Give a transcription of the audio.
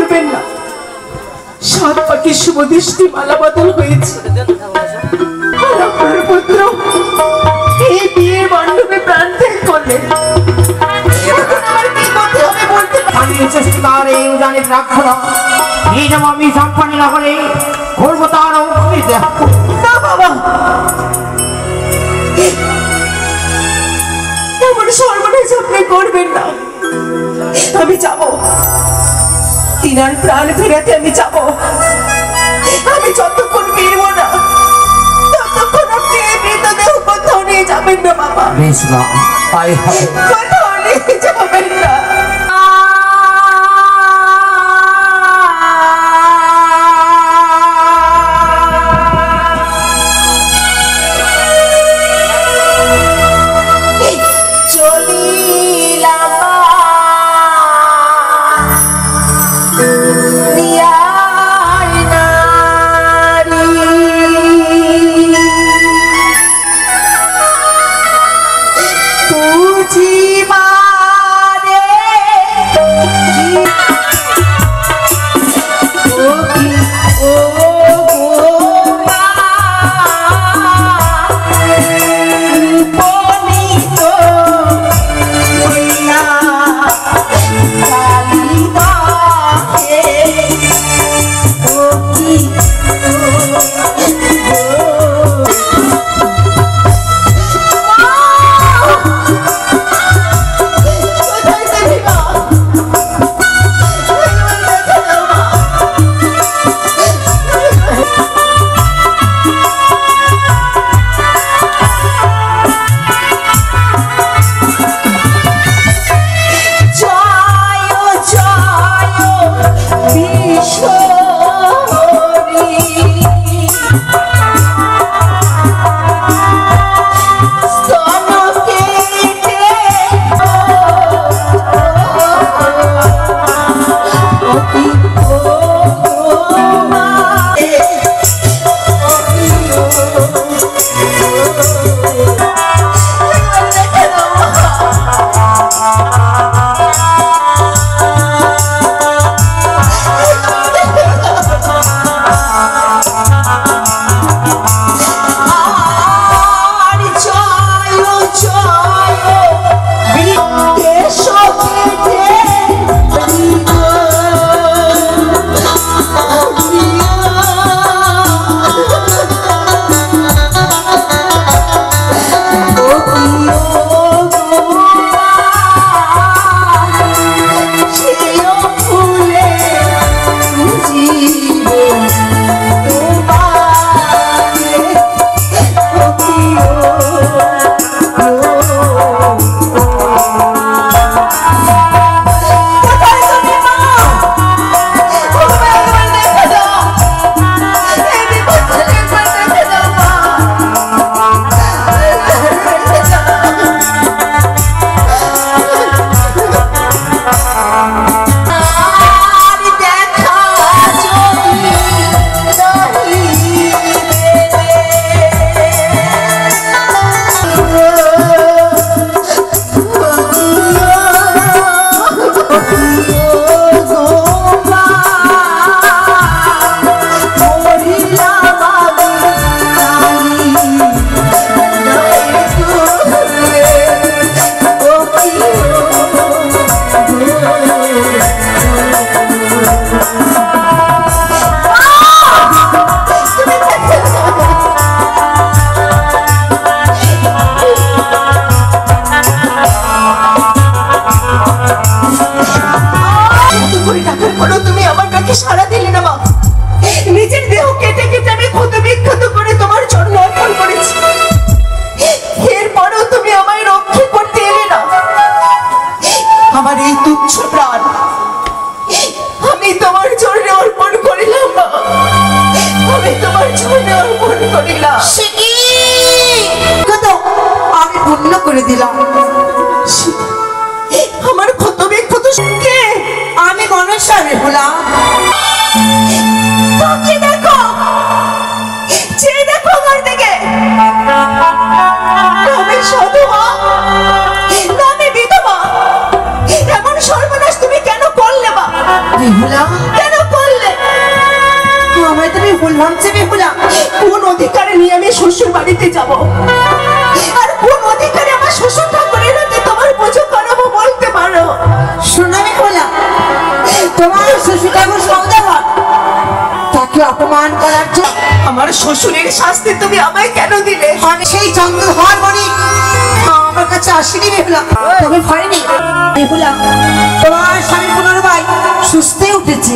করবেন না। সাত পাখির শুভ দৃষ্টি মালা বদল হয়েছে। আপনার পুত্র এই বিয়ের মণ্ডপে প্রাণ ত্যাগ করলেন। আমি সম্পানি না করে করবো তার না বাবা, এমন সর্বনাশ আপনি করবেন না। আমি যাব, তিনার প্রাণ ফেরাতে আমি যাব। আমি যতক্ষণ ফিরবো না ততক্ষণ আপনি এই মৃতদেহ কোথাও নিয়ে যাবেন না বাবা। বেশ না, তাই হবে। কোথাও নিয়ে যাবেন না। করে দিলাম। আমার কত বিক্ষত কে আমি মনসা বেহুলা। তোকে দেখো, চেয়ে দেখো আমার দিকে। আমি সধবা, আমি বিধবা, এমন সর্বনাশ তুমি কেন করলে? বা বেহুলা ভুল ভাবছে বেহুলা। কোন অধিকারে নিয়ে আমি শ্বশুর বাড়িতে যাব, আর কোন অধিকারে আমার শ্বশুর ঠাকুরের হাতে তোমার পুজো করাবো বলতে পারো? শোনো বেহুলা, তোমার শ্বশুর ঠাকুর সৌদাগর, তাকে অপমান করার জন্য আমার শ্বশুরের শাস্তি তুমি আমায় কেন দিলে? আমি সেই চন্দ্রধর বনি আমার কাছে আসেনি বেহুলা, তবে ভয় নেই বেহুলা, তোমার স্বামী পুনর্বার সুস্থ হয়ে উঠেছে।